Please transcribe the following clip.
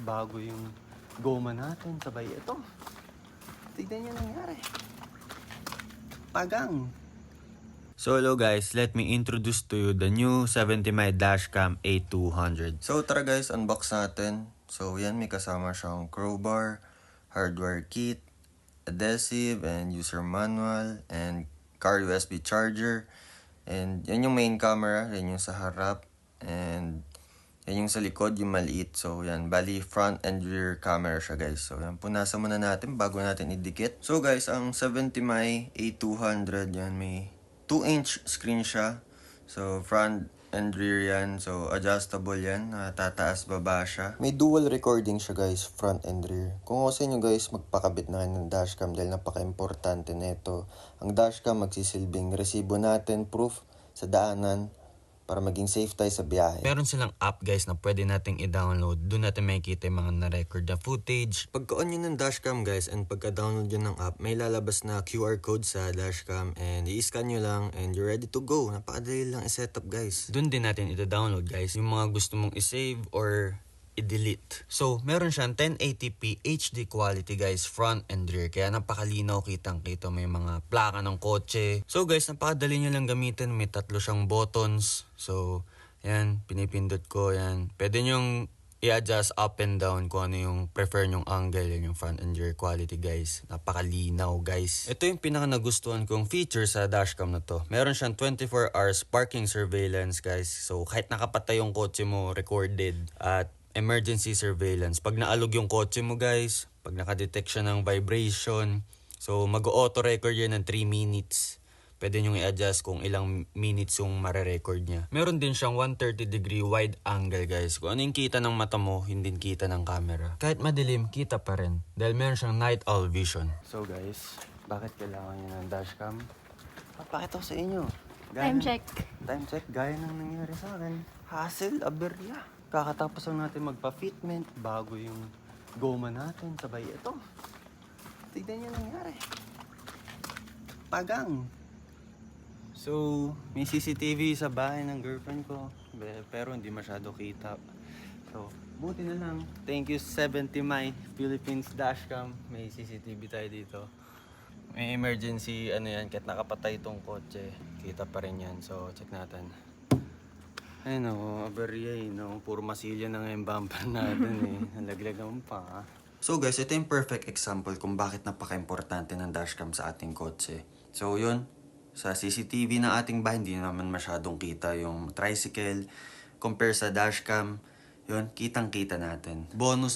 bago yung goma natin. Sabay ito. Tignan nyo nangyari. Pagang. So hello guys, let me introduce to you the new 70My Dashcam A200. So tara guys, unbox natin. So yan, may kasama siyang crowbar, hardware kit, adhesive and user manual, and car USB charger. And yan yung main camera, yan yung sa harap, and yan yung sa likod, yung maliit. So yan, bali front and rear camera siya guys. So yan, punasan muna natin bago natin idikit. So guys, ang 70My A200 yan, may 2-inch screen siya. So front and rear yan. So adjustable yan, tataas baba siya. May dual recording siya guys, front and rear. Kung ako sa inyo guys, magpakabit na kayo ng dashcam dahil napaka-importante nito. Ang dashcam magsisilbing resibo natin, proof sa daanan, para maging safe tayo sa biyahe. Meron silang app guys na pwede nating i-download. Doon natin makikita yung mga na-record na footage. Pagka-on nyo ng dashcam guys and pagka-download nyo ng app, may lalabas na QR code sa dashcam and i-scan nyo lang and you're ready to go. Napakadali lang i-setup guys. Doon din natin i-download guys yung mga gusto mong i-save or i-delete. So, meron siyang 1080p HD quality guys, front and rear. Kaya napakalinaw, kitang-kita may mga plaka ng kotse. So guys, napakadali nyo lang gamitin. May 3 siyang buttons. So, yan, pinipindot ko yan. Pwede nyong i-adjust up and down kung ano yung prefer nyong angle. Yan yung front and rear quality guys. Napakalinaw guys. Ito yung pinaka nagustuhan kong feature sa dashcam na to. Meron siyang 24 hours parking surveillance guys. So, kahit nakapatay yung kotse mo, recorded. At emergency surveillance. Pag naalog yung kotse mo guys, pag nakadetect siya ng vibration, so mag-auto record yan ng 3 minutes. Pwede nyong i-adjust kung ilang minutes yung mare-record niya. Meron din siyang 130-degree wide angle guys. Kung ano yung kita ng mata mo, hindi kita ng camera. Kahit madilim, kita pa rin. Dahil meron siyang night owl vision. So guys, bakit kailangan nyo ng dashcam? Papakita ko sa inyo. Time check. Time check, gaya ng nangyari sa akin. Hassle, aberya. Kakatapos lang natin magpa-fitment bago yung goma natin. Sabay ito. Tignan nyo nangyari. Pagang. So, may CCTV sa bahay ng girlfriend ko. Pero hindi masyado kita. So, buti na lang. Thank you 70My Philippines Dashcam. May CCTV tayo dito. May emergency, yan, kahit nakapatay itong kotse. Kita pa rin yan. So, check natin. Ay no, aberya no. Puro masilya na nga yung bumper natin Nalaglagan pa. So guys, ito yung perfect example kung bakit napaka-importante ng dashcam sa ating kotse. So yun, sa CCTV ng ating bahay, hindi naman masyadong kita yung tricycle. Compare sa dashcam, yun, kitang-kita natin. Bonus